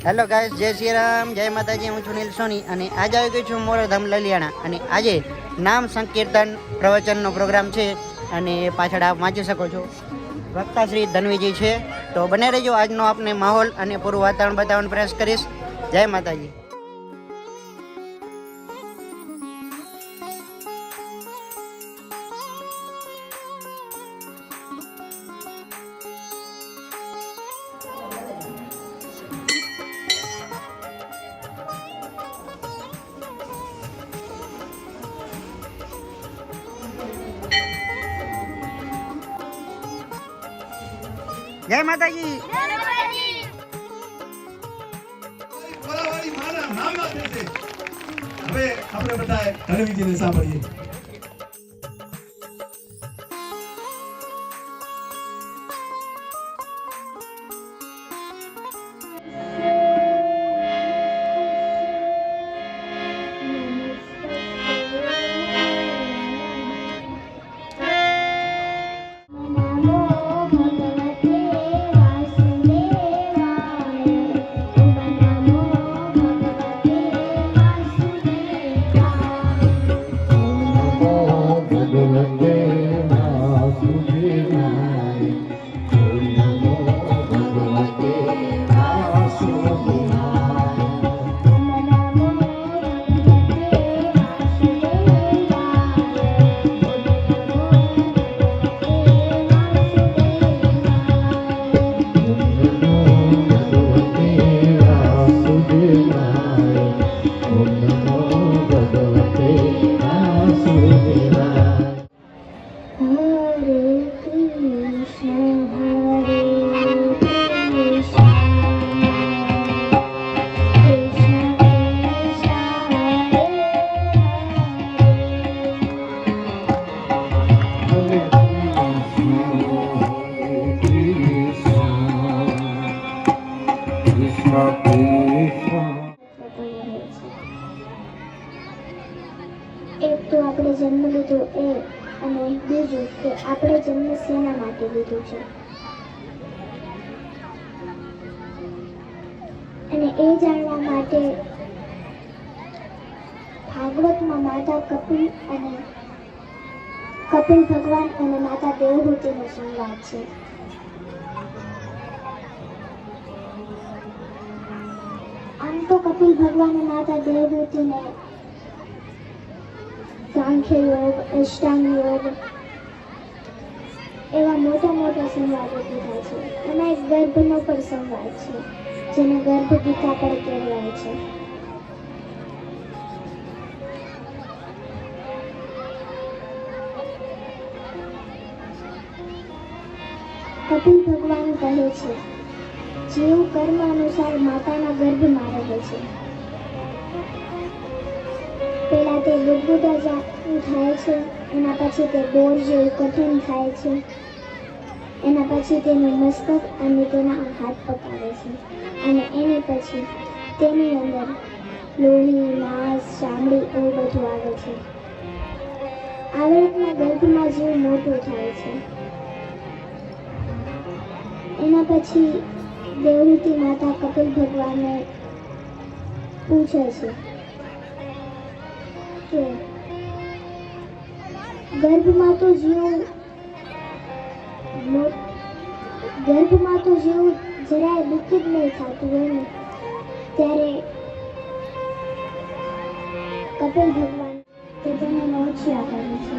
Hello guys, જય શ્રી રામ, જય માતાજી. હું છું નીલ સોની અને આજે આવી ગઈ છું મોરધામ લલિયાણા અને આજે નામ સંકીર્તન પ્રવચનનો પ્રોગ્રામ છે અને પાછળ આપ વાંચી શકો છો વક્તા શ્રી ધનવીજી છે. તો બને રહેજો, આજનો આપને માહોલ અને પૂરું વાતાવરણ બતાવવાનો પ્રયાસ કરીશ. જય માતાજી. જય માતાજી. હવે આપણે બધા ધનવીજીને સાંભળીએ. એક તો આપણે જન્મ લીધો એ, અને બીજું કે આપણે જન્મ શેના માટે લીધું છે, અને એ જાણવા માટે ભાગવતમાં માતા કપિલ ભગવાન અને માતા દેવહૂતિનો સંવાદ છે. આમ તો કપિલ ભગવાને માતા દેવહૂતિને સાંખ્ય યોગ, અષ્ટાંગ યોગ એવા મોટા મોટા સંવાદો કીધા છે. એમાં એક ગર્ભનો પણ સંવાદ છે, જેને ગર્ભ ગીતા પણ કહેવાય છે. કપિલ ભગવાન કહે છે, જીવ કર્મ અનુસાર માતાના ગર્ભમાં રહે છે. પહેલા તે ગુદગુદા થાય છે, એના પછી તે બોર જેવું કઠિન થાય છે, એના પછી તેનું મસ્તક અને તેના હાથ પકાવે છે, અને એની પછી તેની અંદર લોહી, માંસ, ચામડી એવું બધું આવે છે. આવી રીતના ગર્ભમાં જીવ મોટું થાય છે. એના પછી દેવહૂતિ માતા કપિલ ભગવાનને પૂછે છે કે ગર્ભમાં તો જીવ જરાય દુઃખી જ નહીં થતું હોય ને, ત્યારે કપિલ ભગવાન તે તેને નોચ્યા કરે છે,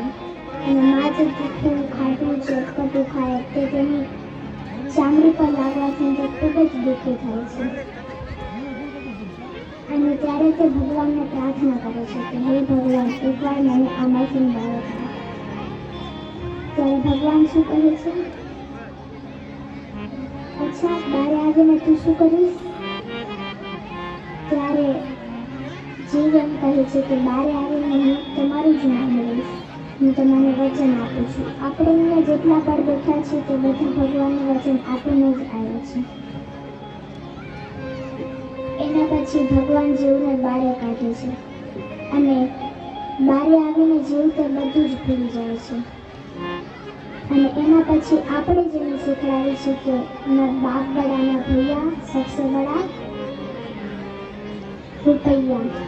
અને માં જે તીખું ખાટું ચટપટું ખાય તે તેની ચામડી પર લાગવાથી તે ખૂબ જ દુઃખી થાય છે. અને ત્યારે તે ભગવાનને પ્રાર્થના કરે છે કે હે ભગવાન, એકવાર મને આમાંથી બહાર કાઢો. ત્યારે ભગવાન શું કહે છે? અચ્છા, બહાર આવીને તું શું કરીશ? ત્યારે જીવ એમ કહે છે કે બહાર આવીને હું તમારું જ નામ લઈશ, હું તમને વચન આપું છું. આપણે અહીંયા જેટલા પર બેઠા છીએ તે બધા ભગવાનનું વચન આપીને જ આવ્યા છે. એના પછી ભગવાન જીવને બારે કાઢે છે, અને બારે આવીને જીવ તે બધું જ ભૂલી જાય છે. અને એના પછી આપણે જેને શીખવાડીશું કે ના બાપ બડા ના ભૈયા, સબસે બડા રૂપિયા.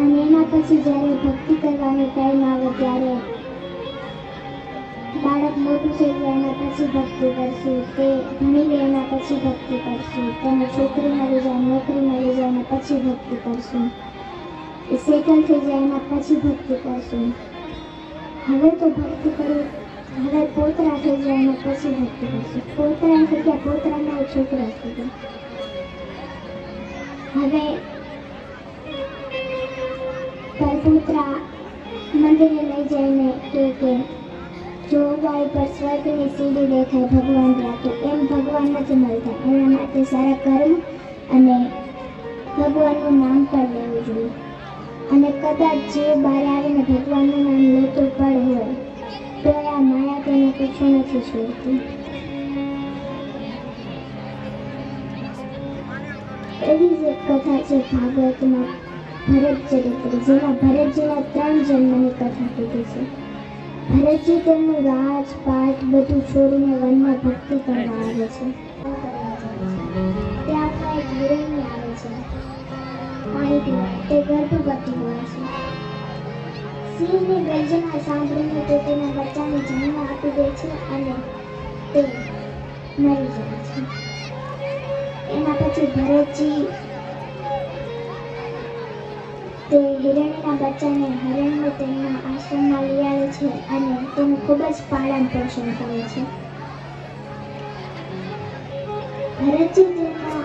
અને એના પછી જ્યારે ભક્તિ કરવાનો ટાઈમ આવે ત્યારે બાળક મોટું થઈ જાય એના પછી ભક્તિ કરશું, તે ભણી લે એના પછી ભક્તિ કરશું, તેને છોકરી મળી જાય, નોકરી મળી જાય એના પછી ભક્તિ કરશું, એ સેટલ થઈ જાય એના પછી ભક્તિ કરશું. હવે તો ભક્તિ કરવું, હવે પોતરા થઈ જાય એના પછી ભક્તિ કરશું. પોતરા થઈ ગયા, પોતરાના છોકરા થઈ ગયા. હવે પરપુત્રા મંદિરે લઈ જઈને કે જોવા ઉપર સ્વર્ગની સીડી દેખાય ભગવાન રાખે, એમ ભગવાન નથી મળતા. એના માટે સારા કર્મ અને ભગવાનનું નામ પણ લેવું જોઈએ. અને કદાચ જે બહાર આવીને ભગવાનનું નામ લેતું પણ હોય તો આ માયા તેને પીછું નથી છોડતી. એવી જ એક કથા છે ભાગવતમાં ભરત ચરિત્ર, જેમાં ભરતજીના 3 જન્મની કથા કીધી છે. ભરતજી તેમનું રાજપાટ બધું છોડીને વનમાં ભક્તિ કરવા આવે છે. ત્યાં એક હિરણ્ય આવે છે પાણી પીવા, તે ગર્ભવતી હોય છે. સિંહની ગર્જના સાંભળીને તે તેના બચ્ચાને જન્મ આપી દે છે અને તે મરી જાય છે. એના પછી ભરતજી તે હિરણ્યના બચ્ચાને હરણને તેમના આશ્રમમાં લઈ આવે છે અને તેનું ખૂબ જ પાલન પોષણ કરે છે. ભરતજી તેના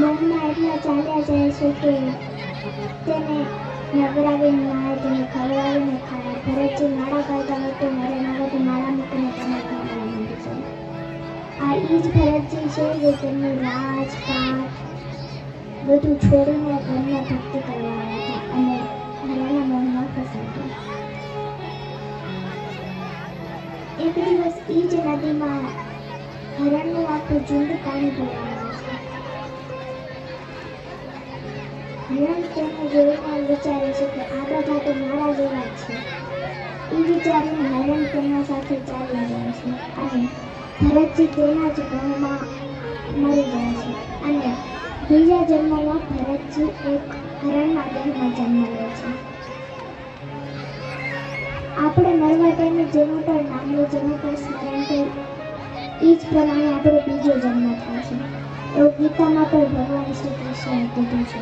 મનમાં એટલા ચાલ્યા જાય છે કે તેને નવરાવીને નાય, તેને ખવડાવીને ખાય. ભરતજી નાડા કરતા હતો, મરે ન તો નાડા મૂકીને તેને ખવડાવી માંગે છે. આ એ જ ભરતજી છે જે તેમનું રાજપાટ બધું છોડીને વનમાં ભક્તિ કરવા આવ્યા હતા અને હરણના મોહમાં ફસાયા. એક દિવસ એ જ નદીમાં હરણનું આખું ઝુંડ પાણી પીવા આવે છે. હરણ તેને જોઈને વિચારે છે કે આ બધા તો મારા જેવા જ છે. એ વિચારીને હરણ તેમના સાથે ચાલી જાય છે અને ભરતજી તેના જ ગણમાં મરી જાય છે. અને બીજા જન્મમાં ભરતજી એક હરણના દેહમાં જન્મ લે છે. આપણે મરવા ટાઈમે જેનું પણ નામ લે, જેનું પણ સ્મરણ કરીએ, એ જ પ્રમાણે આપણો બીજો જન્મ થાય છે. એવું ગીતામાં પણ ભગવાન શ્રી કૃષ્ણએ કીધું છે.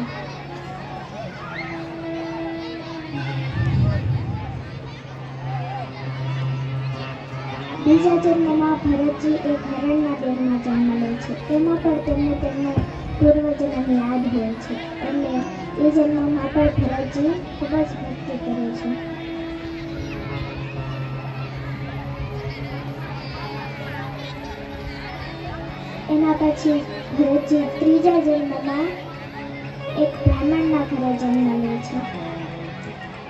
બીજા જન્મમાં ભરતજી એક હરણના દેહમાં જન્મ લે છે. તેમાં પણ તેમને તેમનો પૂર્વજન્મ યાદ હોય છે. એટલે એ જન્મમાં પણ ભરતજી ખૂબ જ ભક્તિ કરે છે. એના પછી ભરતજી ત્રીજા જન્મમાં એક બ્રાહ્મણના ઘરે જન્મ લે છે.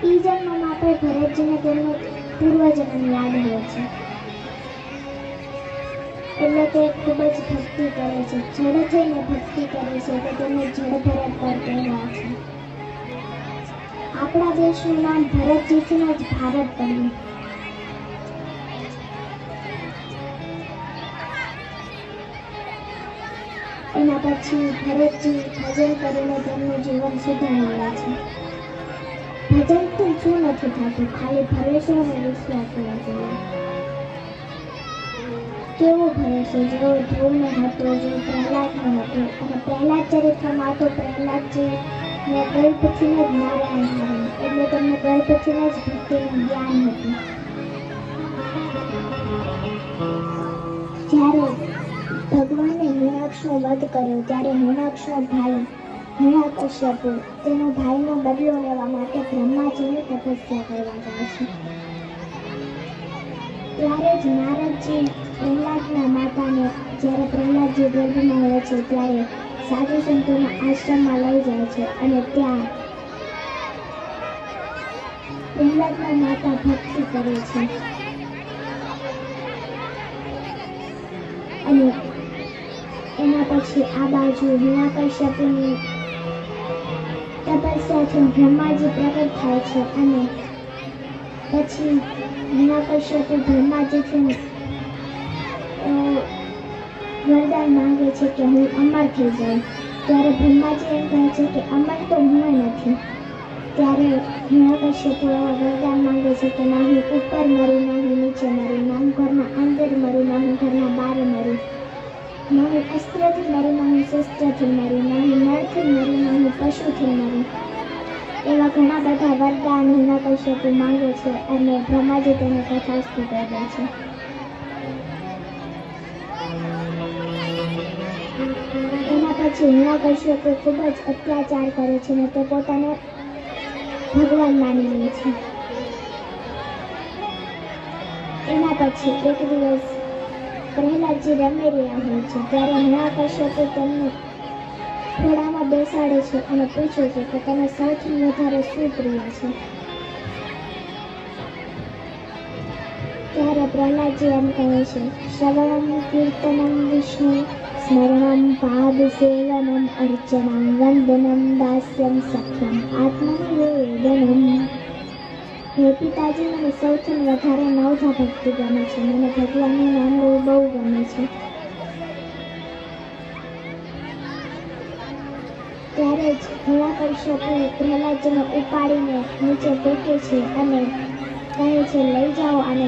એ જન્મમાં પણ ભરતજીને તેમનો પૂર્વજન્મ યાદ હોય છે. એટલે તે ખૂબ જ ભક્તિ કરે છે, જડ થઈને ભક્તિ કરે છે કે તેને જડ ભરત પર કહેવાય છે. આપણા દેશનું નામ ભરતજીથી જ ભારત પડ્યું. એના પછી ભરતજી ભજન કરીને તેમનું જીવન સુધારી લે છે. ભજનથી શું નથી થતું, ખાલી ભરોસો અને વિશ્વાસ હોવો જોઈએ. કેવો ભરોસો? જેવો ધ્રુવનો હતો, જેવો પ્રહલાદનો હતો. અને પ્રહલાદ ચરિત્રમાં તો પ્રહલાદજી ને ગર્ભથી જ નારાયણ ધારણ, એટલે તેમને ગર્ભથી જ ભક્તિનું જ્ઞાન હતું. જ્યારે ભગવાને હિરણ્યાક્ષનો વધ કર્યો ત્યારે હિરણ્યાક્ષનો ભાઈ હિરણ્યકશ્યપુ તેનો ભાઈનો બદલો લેવા માટે બ્રહ્માજીની તપસ્યા કરવા જાય છે. ત્યારે જ નારદજી પ્રહલાદના માતાને, જ્યારે પ્રહલાદજી ગર્ભમાં હોય છે ત્યારે સાધુ સંતોના આશ્રમમાં લઈ જાય છે અને ત્યાં પ્રહલાદના માતા ભક્તિ કરે છે. અને એના પછી આ બાજુ હિરણ્યકશ્યપુની તપસ્યાથી બ્રહ્માજી પ્રગટ થાય છે અને પછી હિરણ્યકશ્યપુ બ્રહ્માજીથી વરદાન માંગે છે કે હું અમર થઈ જાઉં. ત્યારે બ્રહ્માજી એમ કહે છે કે અમર તો હું નથી. ત્યારે હિરણ્યકશ્યપ વરદાન માંગે છે કે ના હું ઉપર મરું, ના હું નીચે મરું, ના હું ઘરના અંદર મરું, ના હું ઘરના બહાર મરું, ના હું અસ્ત્રથી મરું, ના હું શસ્ત્રથી મરું, ના હું નળથી મરું, ના હું પશુથી મરું. એવા ઘણા બધા વરદાન હિરણ્યકશ્યપ માંગે છે અને બ્રહ્માજી તેને તથાસ્તુ કહી દે છે. એના પછી હિરણ્યકશ્યપ ખૂબ જ અત્યાચાર કરે છે અને તે પોતાને ભગવાન માની લે છે. એના પછી એક દિવસ પ્રહલાદજી રમી રહ્યા હોય છે ત્યારે હિરણ્યકશ્યપ તેમને ઘોડામાં બેસાડે છે અને પૂછે છે કે તને સૌથી વધારે શું પ્રિય છે. ત્યારે પ્રહલાદજી એમ કહે છે શ્રવણમ કીર્તનમ વિષ્ણુ સ્મરણમ પાદ સેવનમ અર્ચનમ વંદનમ દાસ્યમ સખ્યમ આત્મનિવેદનમ. હે પિતાજી, મને સૌથી વધારે નવધા ભક્તિ ગમે છે. મને ભગવાનનું નામ લેવું બહુ ગમે છે. ત્યારે જ હિરણ્યકશ્યપ પ્રહલાદજીને ઉપાડીને નીચે ફેંકે છે અને કહે છે લઈ જાઓ અને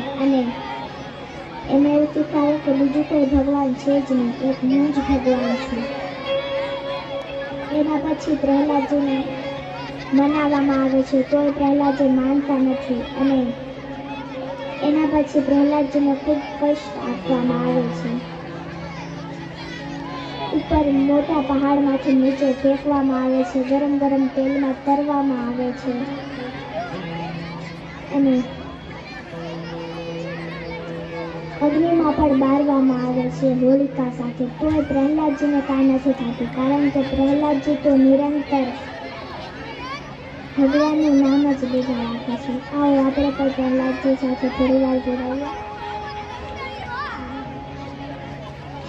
એને એવું શીખવાડે કે બીજું કોઈ ભગવાન છે જ નહીં, એક હું જ ભગવાન છું. એના પછી પ્રહલાદજીને મનાવવામાં આવે છે તોય પ્રહલાદજી માનતા નથી અને એના પછી પ્રહલાદજીને ખૂબ કષ્ટ આપવામાં આવે છે. ઉપર મોટા પહાડમાંથી નીચે ફેંકવામાં આવે છે, ગરમ ગરમ તેલમાં તરવામાં આવે છે અને અગ્નિમાં પણ બારવામાં આવે છે હોલિકા સાથે. તોય પ્રહલાદજીને કાંઈ નથી થતું કારણ કે પ્રહલાદજી તો નિરંતર ભગવાનનું નામ જ લીધા રાખે છે. આવો આપણે પણ પ્રહલાદજી સાથે થોડી વાર જોડાઈએ.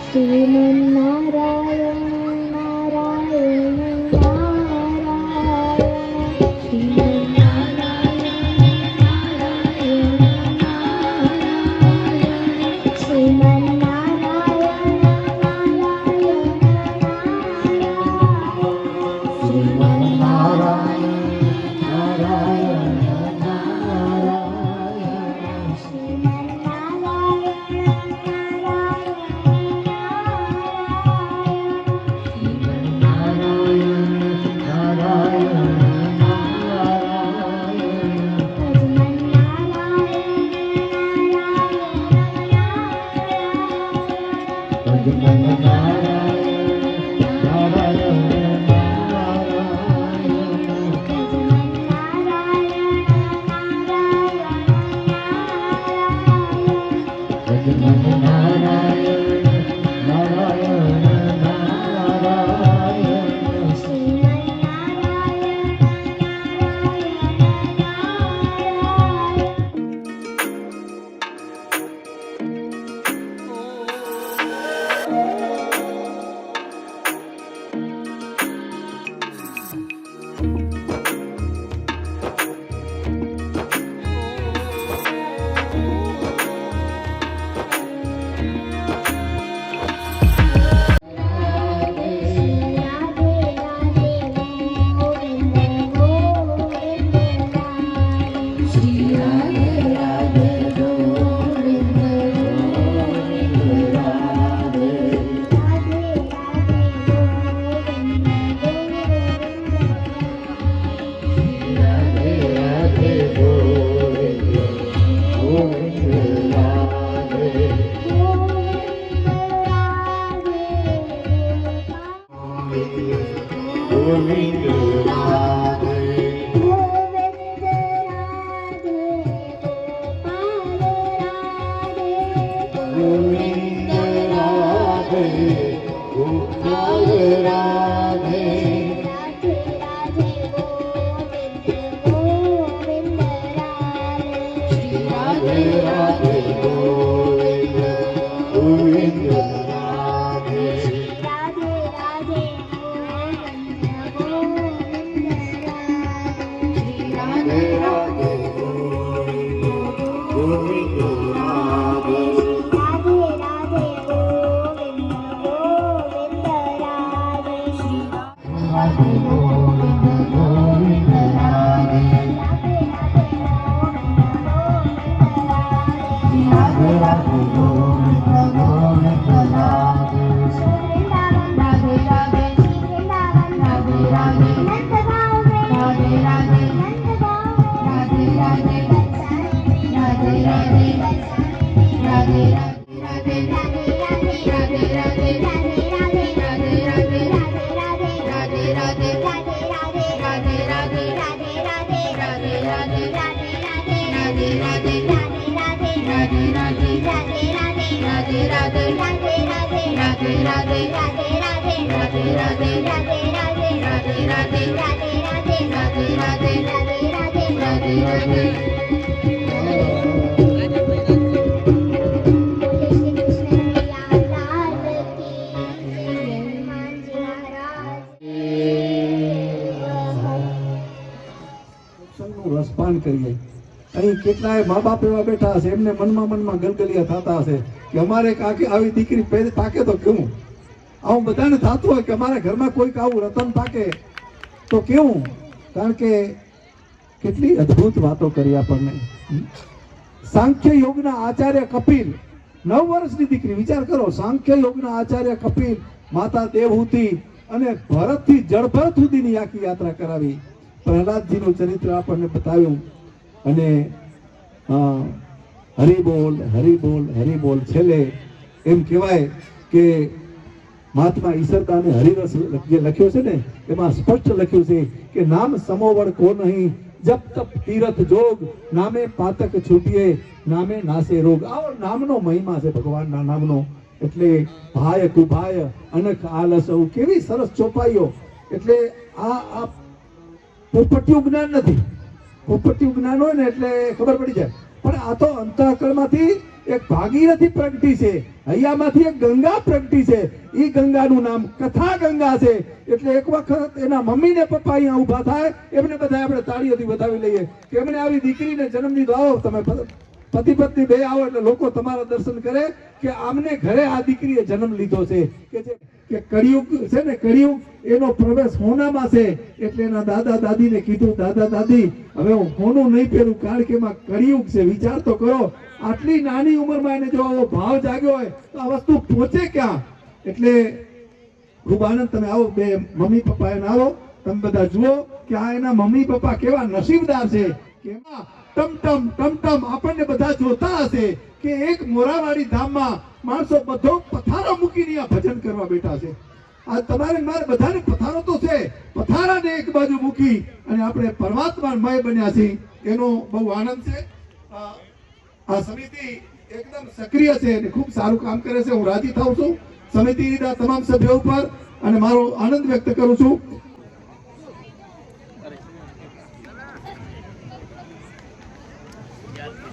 શ્રીમન્નારાયણ નારાયણ નારાયણ શ્રીમન્નારાયણ રસપાન કરીએ. અહીં કેટલાય મા બાપ એવા બેઠા હશે, એમને મનમાં ગલગલિયા થતા હશે કે અમારે આવી દીકરી પાકે તો કેવું. આવું બધાને થતું હોય કે અમારા ઘરમાં કોઈક આવું રતન પાકે તો કેવું. કારણ કે કેટલી અદ્ભુત વાતો કરી આપણને. સાંખ્ય યોગના આચાર્ય કપિલ 9 વર્ષની દીકરી, વિચાર કરો. સાંખ્ય યોગના આચાર્ય કપિલ માતા દેવહૂતિ અને ભરતથી જળભરત સુધીની આખી યાત્રા કરાવી. પ્રહલાદજીનું ચરિત્ર આપણને બતાવ્યું. અને હરિબોલ હરિબોલ હરિબોલ. છેલ્લે એમ કહેવાય કે મહાત્મા ઈશ્વરદાને હરિરસ જે લખ્યો છે ને, એમાં સ્પષ્ટ લખ્યું છે કે નામ સમોવડ કો નહીં, જપ તપ તીરથ જોગ, નામે પાતક છૂટીએ, નામે નાસે રોગ. આવો નામનો મહિમા છે, ભગવાનના નામનો. એટલે ભાય કુભાય અનખ આલસ, કેવી સરસ ચોપાઈઓ. એટલે આ પોપટિયું જ્ઞાન નથી. પોપટિયું જ્ઞાન હોય ને એટલે ખબર પડી જાય. પણ આ તો અંતઃકરણમાંથી એક ભાગીરથી પ્રગટી છે, હૈયામાંથી એક ગંગા પ્રગટી છે. ઈ ગંગાનું નામ કથા ગંગા છે. એટલે એક વખત એના મમ્મી ને પપ્પા અહીંયા ઉભા થાય, એમને બધા આપણે તાળીઓથી વધાવી લઈએ કે એમને આવી દીકરીને જન્મ દીધો. આવો તમે પતિ પત્ની બે આવો એટલે લોકો તમારા દર્શન કરે કે આમને ઘરે આ દીકરીએ જન્મ લીધો છે. કે કળિયુગ છે ને, કળિયુગ એનો પ્રવેશ હોનામાં છે. એટલે એના દાદા દાદીને કીધું, દાદા દાદી હવે હું હોનું નહીં પહેરું, કારણ કે એમાં કળિયુગ છે. વિચાર તો કરો, આટલી નાની ઉંમરમાં એને જો આવો ભાવ જાગ્યો હોય તો આ વસ્તુ પહોંચે ક્યાં. એટલે ખૂબ આનંદ. તમે આવો, બે મમ્મી પપ્પા એને આવો, તમે બધા જુઓ કે આ એના મમ્મી પપ્પા કેવા નસીબદાર છે. કેવા ટમટમ ટમટમ આપણને બધા જોતા હશે કે એક મોરાવાડી ધામમાં માણસો બધો પથારો મૂકીને આ ભજન કરવા બેઠા છે. આ તમારે મારે બધાને પથારો તો છે, પથારાને એક બાજુ મૂકી અને આપણે પરમાત્મામય બન્યા છીએ. એનો બહુ આનંદ છે. આ સમિતિ એકદમ સક્રિય છે અને ખૂબ સારું કામ કરે છે. હું રાજી થાઉં છું સમિતિના તમામ સભ્યો ઉપર અને મારો આનંદ વ્યક્ત કરું છું.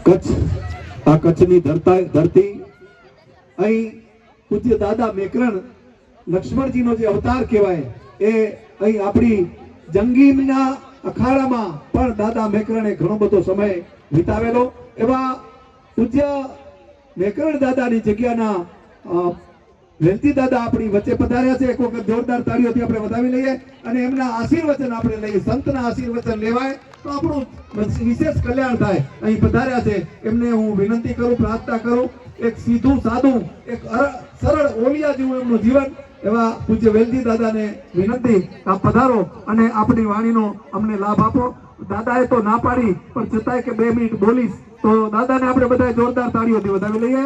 કચ્છ, આ કચ્છની ધરતી, અહીં પૂજ્ય દાદા મેકરણ લક્ષ્મણજીનો જે અવતાર કહેવાય, એ અહીં આપણી જંગીમના અખાડામાં પણ દાદા મેકરણે ઘણો બધો સમય વિતાવેલો. એવા પૂજ્ય મેકરણ દાદાની જગ્યાના વેલતી દાદા આપણી વચ્ચે પધાર્યા છે. એક વખત જોરદાર તાળીઓથી આપણે વધાવી લઈએ અને એમના આશીર્વચન આપણે લઈએ. સંતના આશીર્વચન લેવાય તો આપણું વિશેષ કલ્યાણ થાય. અહીં પધાર્યા છે, એમને હું વિનંતી કરું, પ્રાર્થના કરું, એક સીધું સાદું, એક સરળ ઓલિયા જેવું એમનું જીવન. એવા પૂજ્ય વેલજી દાદાને વિનંતી, આપ પધારો અને આપણી વાણીનો અમને લાભ આપો. દાદાએ તો ના પાડી, પણ છતાંય કે 2 મિનિટ બોલીશ તો દાદાને આપણે બધા જોરદાર તાળીઓથી વધાવી લઈએ.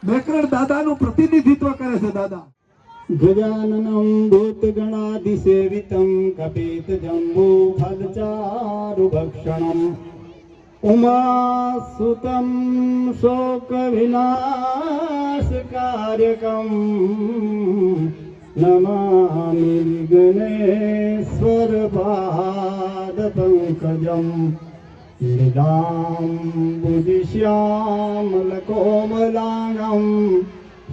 મેકરણ દાદાનું પ્રતિનિધિત્વ કરે છે. દાદા ગજાનનમ ભૂતગણાધિસેવિતમ કપિત જંબુ ફલચારુ ભક્ષણમ ઉમાસુતમ શોક વિનાશ કાર્યકમ નમામિ ગણેશ્વર પાદ પંકજમ લીલાંબુજશ્યામલકોમલાંગમ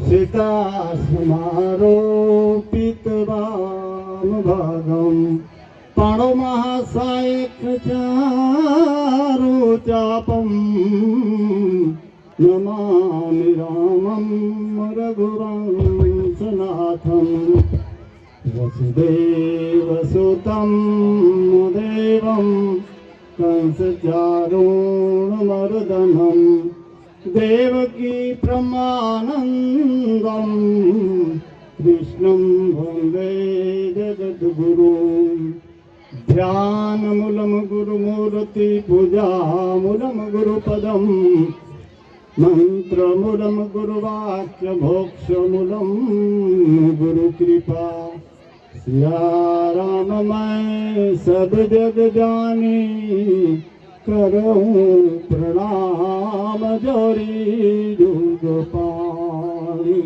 સીતાસ્મારોપિતવામભાગમ પાણોમહાસાયકચારુચાપમ નમામિ રામમ રઘુવંશનાથમ વસુદેવસુ तं देवं कंसचारूणमर्दनं देवकी प्रमानन्दं कृष्णं वन्दे जगद्गुरुं ध्यानमूलं गुरुमूर्ति पूजामूलं गुरुपदं मंत्रमूलं गुरुवाक्य मोक्षमूलं गुरुकृपा सिया राम मैं सब जग जानी करूं प्रणाम जोरी जुग पाणी।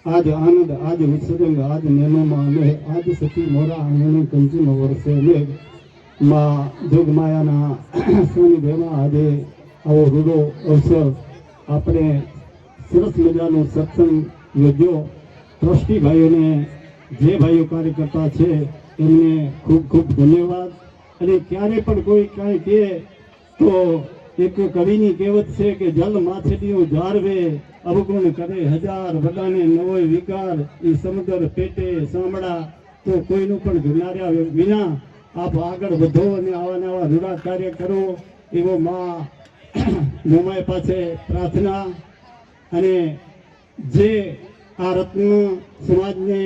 आज आनंद आज उत्संग आज नेमोमा ने आज सती मोरा आंगणे कंचीनो वर्षे ने मां जोगमायाना सानिध्यमां આજે આવો રૂડો અવસર આપણે સરસ મજાનો સત્સંગ યોજ્યો। ટ્રસ્ટી ભાઈઓને જે ભાઈઓ કાર્યકર્તા છે એમને ખૂબ ખૂબ ધન્યવાદ। અને ક્યારે પણ કોઈ કાંઈ કહે તો એક કવિની કહેવત છે કે જલ માછલીઓ જાળવે અવગુણ કરે હજાર વડાને નવોય વિકાર એ સમુદ્ર પેટે સાંભળા। તો કોઈનું પણ જ્ઞાર્યા વિના આપ આગળ વધો અને આવા નવા રૂડા કાર્ય કરો એવો માં મોમાય પાસે પ્રાર્થના। અને જે આ રત્ન સમાજને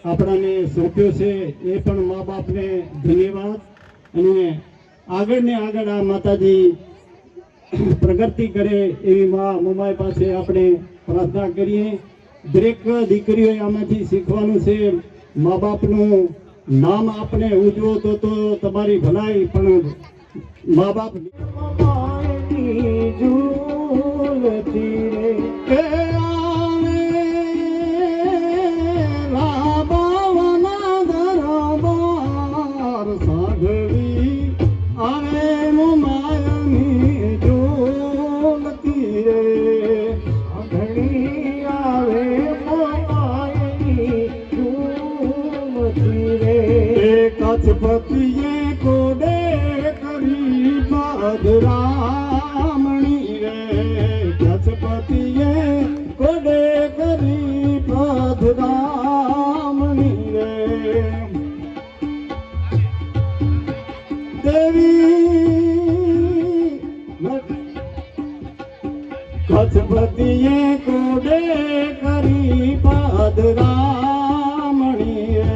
આપણાને સોંપ્યો છે એ પણ મા બાપને ધન્યવાદ। અને આગળ ને આગળ આ માતાજી પ્રગતિ કરે એવી મા મોમાય પાસે આપણે પ્રાર્થના કરીએ। દરેક દીકરીઓએ આમાંથી શીખવાનું છે મા બાપનું નામ આપણે ઉજવો તો તમારી ભલાઈ, પણ મા બાપ पतिये कोडे करी पधरामणी रे गजपतिये कोडे करी पधरामणी रे देवी गजपतिये कोडे करी पधरामणी रे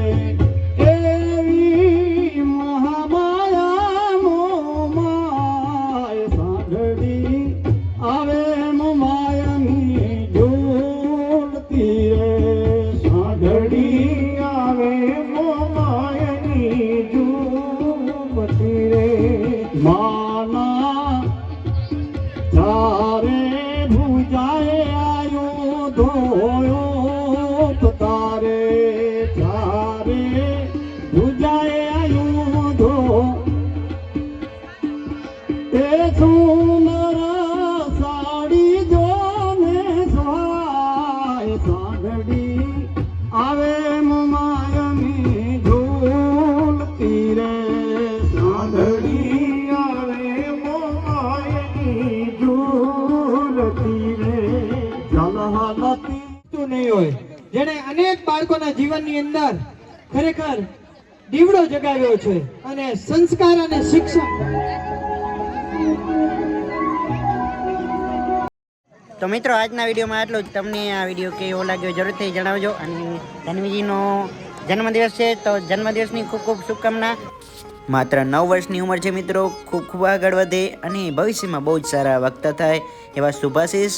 જેણે અનેક બાળકોના જીવનની અંદર ખરેખર દીવડો જગાવ્યો છે અને સંસ્કાર અને શિક્ષણ। તો મિત્રો આજના વિડીયોમાં આટલું જ। તમને આ વિડીયો કેવો લાગ્યો જરૂરથી જણાવજો। અને ધન્વીજીનો જન્મદિવસ છે તો જન્મદિવસની ખૂબ ખૂબ શુભકામના। માત્ર 9 વર્ષની ઉંમર છે મિત્રો, ખૂબ ખૂબ આગળ વધે અને ભવિષ્યમાં બહુ જ સારા વક્તા થાય એવા શુભાશીષ।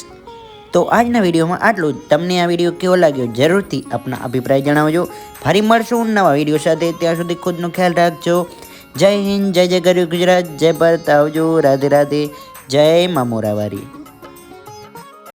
તો આજના વિડીયોમાં આટલું જ। તમને આ વિડીયો કેવો લાગ્યો જરૂરથી આપના અભિપ્રાય જણાવજો। ફરી મળશું નવા વિડીયો સાથે, ત્યાં સુધી ખુદનો ખ્યાલ રાખજો। જય હિન્દ, જય જય ગરવી ગુજરાત, જય ભારત, આવજો, રાધે રાધે, જય મા મોરાવારી।